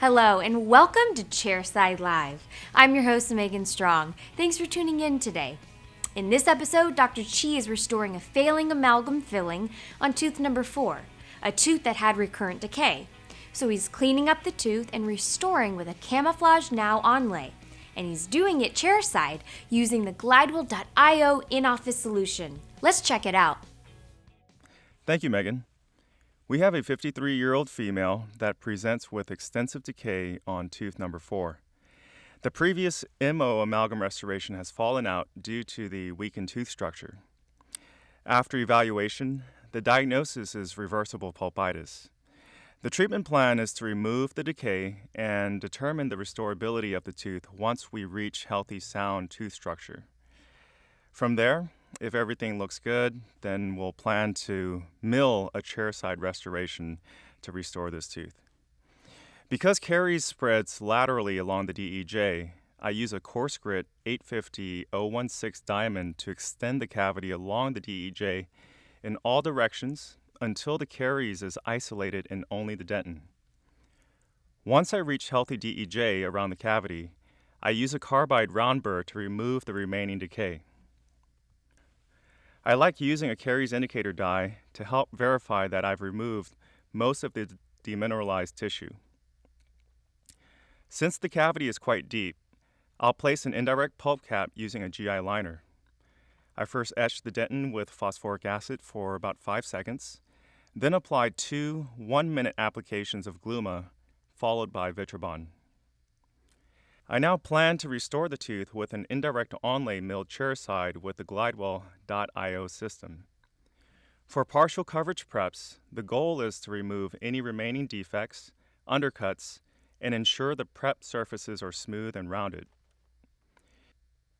Hello, and welcome to Chairside Live. I'm your host, Megan Strong. Thanks for tuning in today. In this episode, Dr. Chi is restoring a failing amalgam filling on tooth number 4, a tooth that had recurrent decay. So he's cleaning up the tooth and restoring with a Camouflage NOW Onlay. And he's doing it chairside using the glidewell.io in-office solution. Let's check it out. Thank you, Megan. We have a 53-year-old female that presents with extensive decay on tooth number 4. The previous MO amalgam restoration has fallen out due to the weakened tooth structure. After evaluation, the diagnosis is reversible pulpitis. The treatment plan is to remove the decay and determine the restorability of the tooth once we reach healthy, sound tooth structure. From there, if everything looks good, then we'll plan to mill a chairside restoration to restore this tooth. Because caries spreads laterally along the DEJ, I use a coarse grit 850-016 diamond to extend the cavity along the DEJ in all directions until the caries is isolated in only the dentin. Once I reach healthy DEJ around the cavity, I use a carbide round burr to remove the remaining decay. I like using a caries indicator dye to help verify that I've removed most of the demineralized tissue. Since the cavity is quite deep, I'll place an indirect pulp cap using a GI liner. I first etch the dentin with phosphoric acid for about 5 seconds, then apply 2 1-minute applications of Gluma, followed by Vitribon. I now plan to restore the tooth with an indirect onlay milled chairside with the glidewell.io system. For partial coverage preps, the goal is to remove any remaining defects, undercuts, and ensure the prep surfaces are smooth and rounded.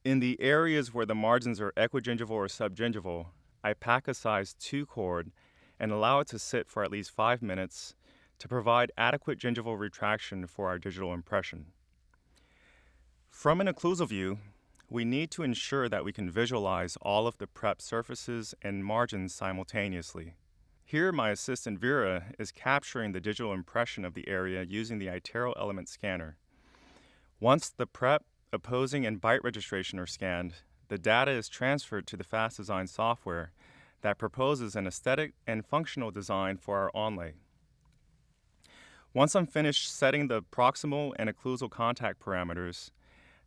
In the areas where the margins are equigingival or subgingival, I pack a size 2 cord and allow it to sit for at least 5 minutes to provide adequate gingival retraction for our digital impression. From an occlusal view, we need to ensure that we can visualize all of the prep surfaces and margins simultaneously. Here, my assistant Vera is capturing the digital impression of the area using the iTero element scanner. Once the prep, opposing, and bite registration are scanned, the data is transferred to the Fast Design software that proposes an aesthetic and functional design for our onlay. Once I'm finished setting the proximal and occlusal contact parameters,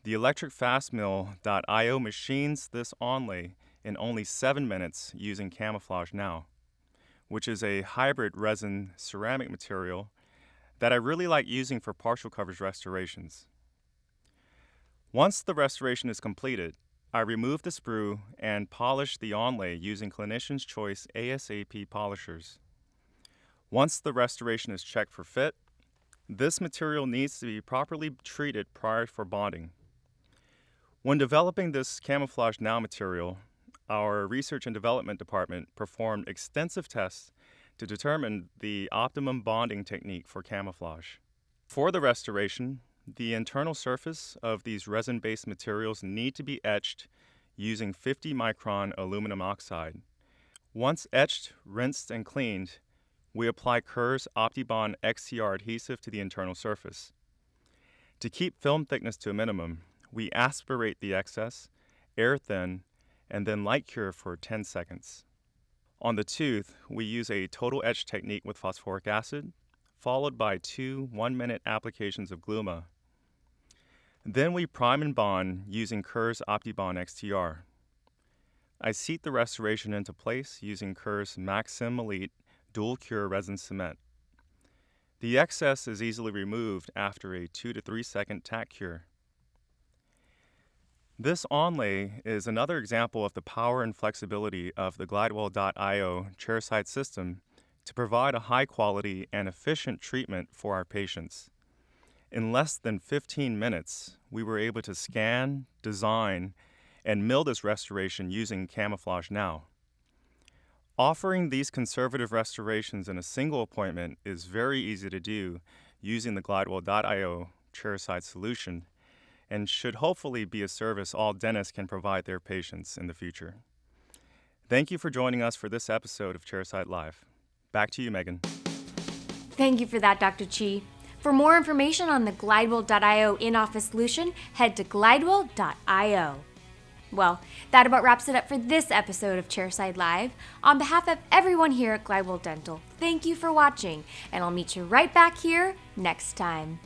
the electricfastmill.io machines this onlay in only 7 minutes using Camouflage NOW, which is a hybrid resin ceramic material that I really like using for partial coverage restorations. Once the restoration is completed, I remove the sprue and polish the onlay using Clinician's Choice ASAP polishers. Once the restoration is checked for fit, this material needs to be properly treated prior for bonding. When developing this Camouflage NOW material, our research and development department performed extensive tests to determine the optimum bonding technique for camouflage. For the restoration, the internal surface of these resin-based materials need to be etched using 50-micron aluminum oxide. Once etched, rinsed, and cleaned, we apply Kerr's OptiBond XCR adhesive to the internal surface. To keep film thickness to a minimum, we aspirate the excess, air thin, and then light cure for 10 seconds. On the tooth, we use a total etch technique with phosphoric acid, followed by 2 1-minute applications of Gluma. Then we prime and bond using Kerr's OptiBond XTR. I seat the restoration into place using Kerr's Maxim Elite Dual Cure Resin Cement. The excess is easily removed after a 2 to 3 second tack cure. This onlay is another example of the power and flexibility of the glidewell.io chairside system to provide a high-quality and efficient treatment for our patients. In less than 15 minutes, we were able to scan, design, and mill this restoration using Camouflage NOW. Offering these conservative restorations in a single appointment is very easy to do using the glidewell.io chairside solution, and should hopefully be a service all dentists can provide their patients in the future. Thank you for joining us for this episode of Chairside Live. Back to you, Megan. Thank you for that, Dr. Chi. For more information on the glidewell.io in-office solution, head to glidewell.io. Well, that about wraps it up for this episode of Chairside Live. On behalf of everyone here at Glidewell Dental, thank you for watching, and I'll meet you right back here next time.